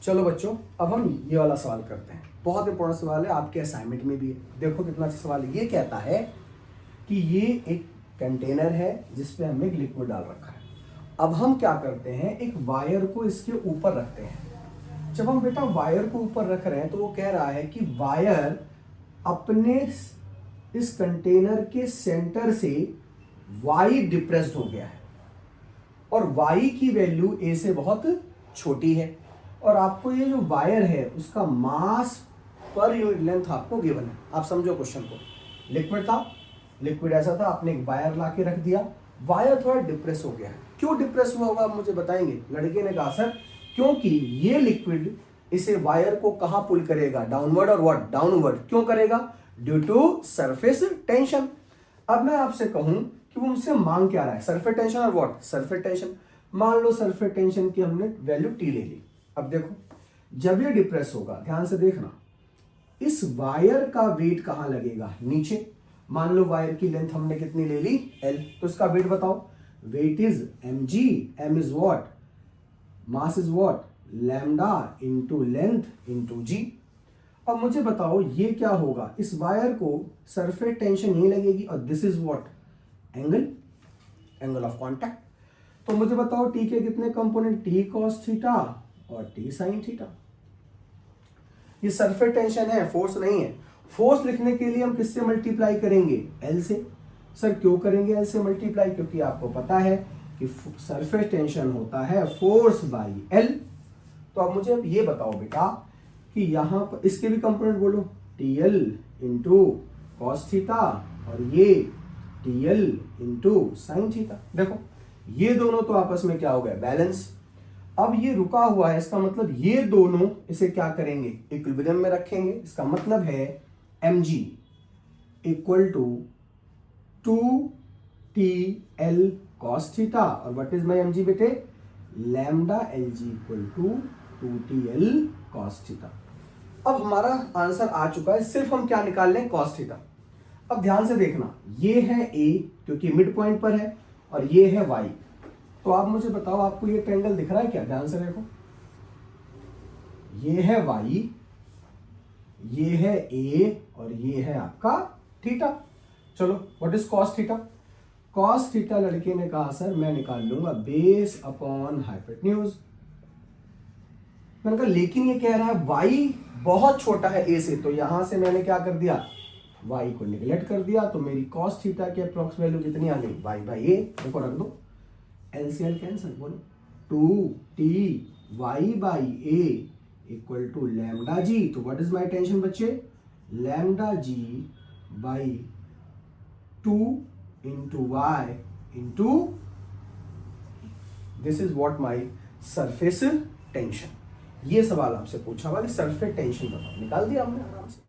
चलो बच्चों, अब हम ये वाला सवाल करते हैं। बहुत इंपॉर्टेंट सवाल है, आपके असाइनमेंट में भी है। देखो कितना अच्छा सवाल है। ये कहता है कि ये एक कंटेनर है जिसपे हमने एक लिक्विड डाल रखा है। अब हम क्या करते हैं, एक वायर को इसके ऊपर रखते हैं। जब हम बेटा वायर को ऊपर रख रहे हैं तो वो कह रहा है कि वायर अपने इस कंटेनर के सेंटर से y डिप्रेस्ड हो गया है और y की वैल्यू a से बहुत छोटी है, और आपको ये जो वायर है उसका मास पर यूनिट लेंथ आपको गिवन है। आप समझो क्वेश्चन को। लिक्विड था, लिक्विड ऐसा था, आपने एक वायर ला के रख दिया, वायर थोड़ा डिप्रेस हो गया है। क्यों डिप्रेस हुआ होगा आप मुझे बताएंगे। लड़के ने कहा सर क्योंकि ये लिक्विड इसे वायर को कहां पुल करेगा, डाउनवर्ड और व्हाट, डाउनवर्ड। क्यों करेगा? Due to surface tension. अब मैं आपसे कहूं कि वो मुझसे मांग क्या रहा है, सरफेस टेंशन और व्हाट, सरफेस टेंशन। मान लो सरफेस टेंशन की हमने वैल्यू टी ले ली। अब देखो जब ये डिप्रेस होगा, ध्यान से देखना, इस वायर का वेट कहां लगेगा, नीचे। मान लो वायर की लेंथ हमने कितनी ले ली, L, तो इसका वेट बताओ। Weight is mg, m is what, mass is what, lambda into length into g. अब मुझे बताओ ये क्या होगा, इस वायर को सरफेस टेंशन यही लगेगी और this is what, angle, angle of contact. तो मुझे बताओ टी के कितने कंपोनेंट, टी कॉस थीटा और टी साइन थीटा। ये सरफेस टेंशन है, फोर्स नहीं है। फोर्स लिखने के लिए हम किससे मल्टीप्लाई करेंगे, एल से। सर क्यों करेंगे एल से मल्टीप्लाई, क्योंकि आपको पता है कि सरफेस टेंशन होता है फोर्स बाई एल। तो अब मुझे ये बताओ बेटा कि यहां पर इसके भी कंपोनेंट बोलो, T L into cos theta और ये T L into sine theta. देखो ये दोनों तो आपस में क्या हो गया, बैलेंस। अब ये रुका हुआ है, इसका मतलब ये दोनों इसे क्या करेंगे, इक्विलिब्रियम में रखेंगे। इसका मतलब है mg equal to 2TL cos theta और व्हाट इज माय mg बेटे, lambda lg equal to 2TL cos theta. अब हमारा आंसर आ चुका है, सिर्फ हम क्या निकाल लें, cos थीटा। अब ध्यान से देखना, ये है a क्योंकि मिड पॉइंट पर है और ये है y। तो आप मुझे बताओ आपको ये ट्रायंगल दिख रहा है क्या, ध्यान से देखो। ये है y, ये है a और ये है आपका थीटा। चलो what is cos theta, cos theta लड़के ने कहा सर मैं निकाल लूंगा बेस अपॉन हाइपोटेन्यूज। मैंने कहा लेकिन ये कह रहा है y बहुत छोटा है a से, तो यहां से मैंने क्या कर दिया, y को निगलेक्ट कर दिया। तो मेरी cos थीटा की अप्रोक्स वैल्यू कितनी आ गई, y बाई a। देखो रख दो, LCL कैंसिल, बोलो 2ty by a equal to lambda g. तो व्हाट इज माय टेंशन बच्चे, lambda g by 2 into y into, this is what my surface tension. ये सवाल आपसे पूछा हुआ है, सरफेस टेंशन बताओ, निकाल दिया हमने आराम से।